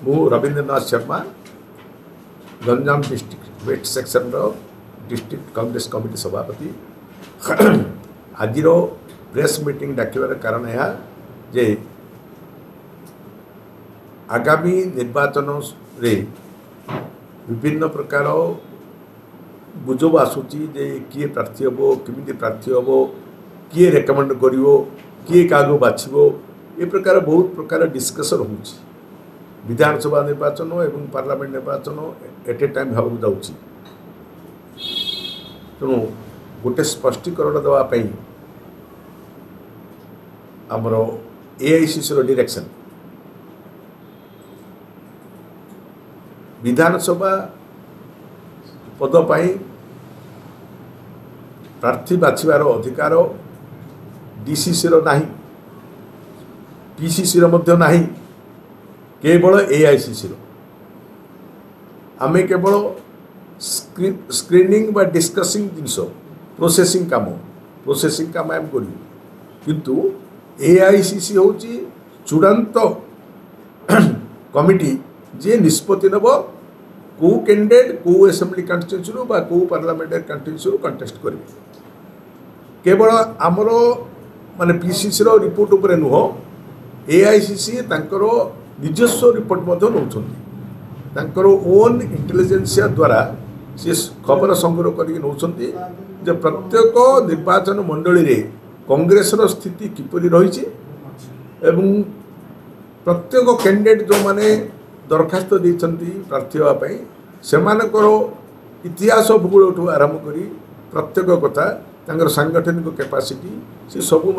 मु Rabindranath Sharma Ganjam district west section district Congress committee सभापति आज प्रेस मीटिंग डाकिबार कारण यह जे आगामी निर्वाचन रे विभिन्न प्रकार गुजब आसूची जे किए प्रार्थी हम किमी प्रार्थी हम किए रेकमेंड कर किए क्या बाछब ये प्रकार बहुत प्रकार डिस्कसन हो विधानसभा निर्वाचन एवं पार्लियामेंट निर्वाचन एट ए टाइम होगा जाऊँगी तेणु गोटे स्पष्टीकरण देवाई आमर एआईसीसी डायरेक्शन विधानसभा पदपाई प्रार्थी बाछिबार अधिकार डीसीसी नाही पीसीसी मध्य नाही केवल एआईसीसी आमे केवल स्क्रीनिंग बा डिस्कसिंग जिनस प्रोसेसिंग काम आम करूँ किंतु एआईसीसी हूँ चूड़ांत कमिटी जे निष्पत्ति नब कौ कैंडिडेट कौ असेंबली कन्स्टिट्यूएंसी बा कौ पार्लियामेंटारी कन्स्टिट्यूएंसी कंटेस्ट करेंगे केवल आमर माने पीसीसी रिपोर्ट उपरे नुह एआईसीसी तांकर निजस्व रिपोर्ट नौकर ओन इंटेलिजेंसिया द्वारा सी खबर संग्रह कर प्रत्येक निर्वाचन मंडली रे कांग्रेस स्थिति किपरि रही प्रत्येक कैंडिडेट जो माने दरखास्त देती प्रार्थी होगापी से इतिहास भूगोल आरंभ कर प्रत्येक कथा सांगठनिक कैपासिटी से सबू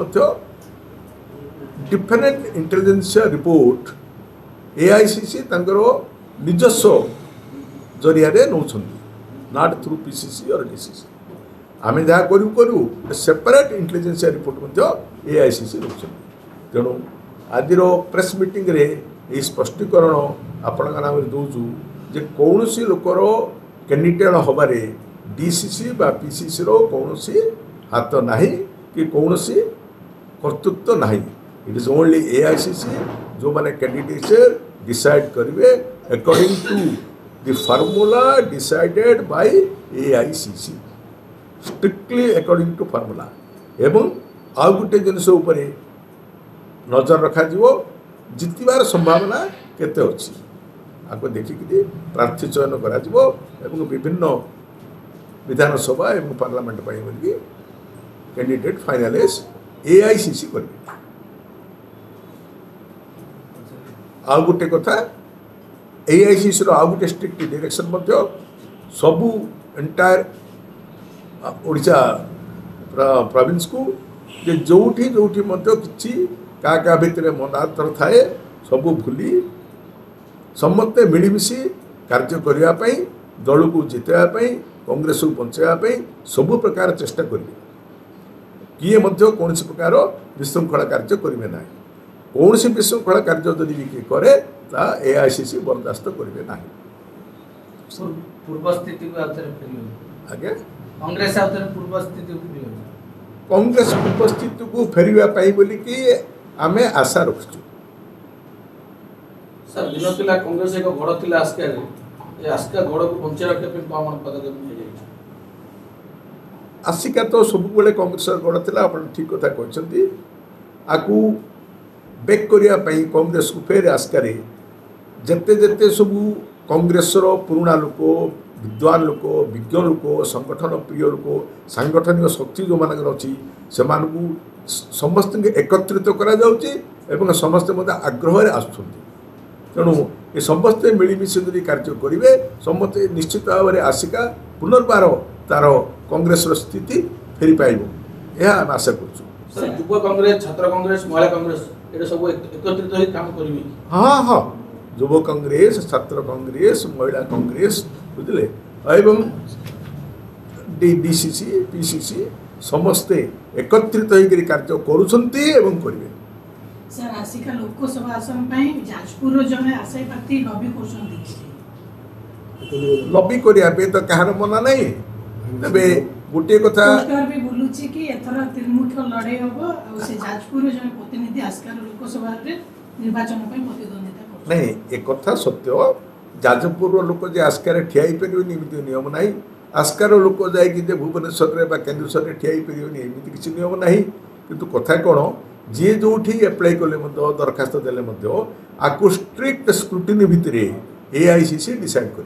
डिफरेंट इंटेलिजेंसिया रिपोर्ट एआईसीसी निजस्व जरिया नौ नॉट थ्रू पीसीसी और डीसीसी आम जहाँ करूँ सेपरेट इंटेलिजेंसिया रिपोर्ट एआईसीसी नौ तेणु आज प्रेस मीटिंग रे ये स्पष्टीकरण आपण नाम दौचु जे कौन सी लोकर कैंडिडेट हबारे डीसीसी बा पीसीसी कौन सी हाथ नाही कि कौन सी कर्तृत्व नाही इट इज ओनली एआईसीसी जो माने कैंडिडेट डिसाइड करेंगे according to the formula decided by AICC strictly according to formula एवं आउ गोटे जिनस नजर रखा जितबार संभावना केते अच्छी आपको देखिकी प्रार्थी चयन करा एवं विभिन्न विधानसभा एवं पार्लियामेंट बोलिकी कैंडिडेट फाइनालाइज एआईसीसी करेंगे आउ गोटे कथा एआईसीसी आउ गोटे स्ट्रिक्ट डायरेक्शन सबू एंटायर ओडिशा प्रोविंस को जे जोठी जोठी किसी क्या भितर मनातर थाए सबू भूली समस्ते मिलमिशी कार्य करने दल को जितवाई कांग्रेस को बचाई सबू प्रकार चेष्टा करेंगे किए कौन प्रकार विशृंखला कार्य करेंगे ना कौन सी विशृंखला कार्य जदि भी करे एआईसीसी बर्दास्त करेंगे ना पूर्व स्थिति को आगे कांग्रेस पूर्व स्थिति कांग्रेस पूर्व स्थिति को फेरवाई बोलिकी आमे आशा रखु सर दिन थिला कांग्रेस एक गड़ थिला आस्का रे ए आस्का गड़ को बंचे रखे पे कौन पदक्षेप ले आसिका तो सब बेले कांग्रेस गड़ थिला अपन ठीक कथा कहछंती आकू बेक करिया पई कांग्रेस को फेर आस्का रे जते जते सब कांग्रेस रो पुराना लोक विद्वान लोक विज्ञ लोक संगठन प्रिय लोक सांगठनिक शक्ति जो मानकर अछि से मानकू समस्त एकत्रित करा जाउची एवं समस्त आग्रह आसुंती तेणु ये समस्ते मिलमिशी यदि कार्य करेंगे समस्ते निश्चित भाव में आसिका पुनर्बार तार कांग्रेस स्थिति फेरी पाइब यह आशा कर युव कांग्रेस छात्र कांग्रेस महिला कांग्रेस ये सब एकत्रित हो काम करेंगे हाँ हाँ युव कांग्रेस छात्र कांग्रेस महिला कांग्रेस बुझे एवं डीसीसी पीसीसी समस्ते एकत्रित होकर कार्य करुछंती एवं करेंगे सर आसिका लोकसभा आसन जाजपुर जने आशय प्रार्थी लबी कर लबी करने तो कहार मना नहीं तेरे गोटे कथा भी बोलुची कि एथर त्रिमुख लड़ाई हम से जाजपुर जने प्रतिनिधि आसिका लोकसभा निर्वाचन प्रतिद्वंदिता कर नहीं एक कथा सत्य जाजपुर लोक जे आस्कार ठिया एमती नियम ना आस्कार लोक जाए भुवनेश्वर केन्दुसर ठिया एमती किसी नियम ना किंतु कथा कौन जी जो एप्लाय कले दरखास्त देले आपको स्ट्रिक्ट स्क्रुटिनी भितर AICC डिसाइड कर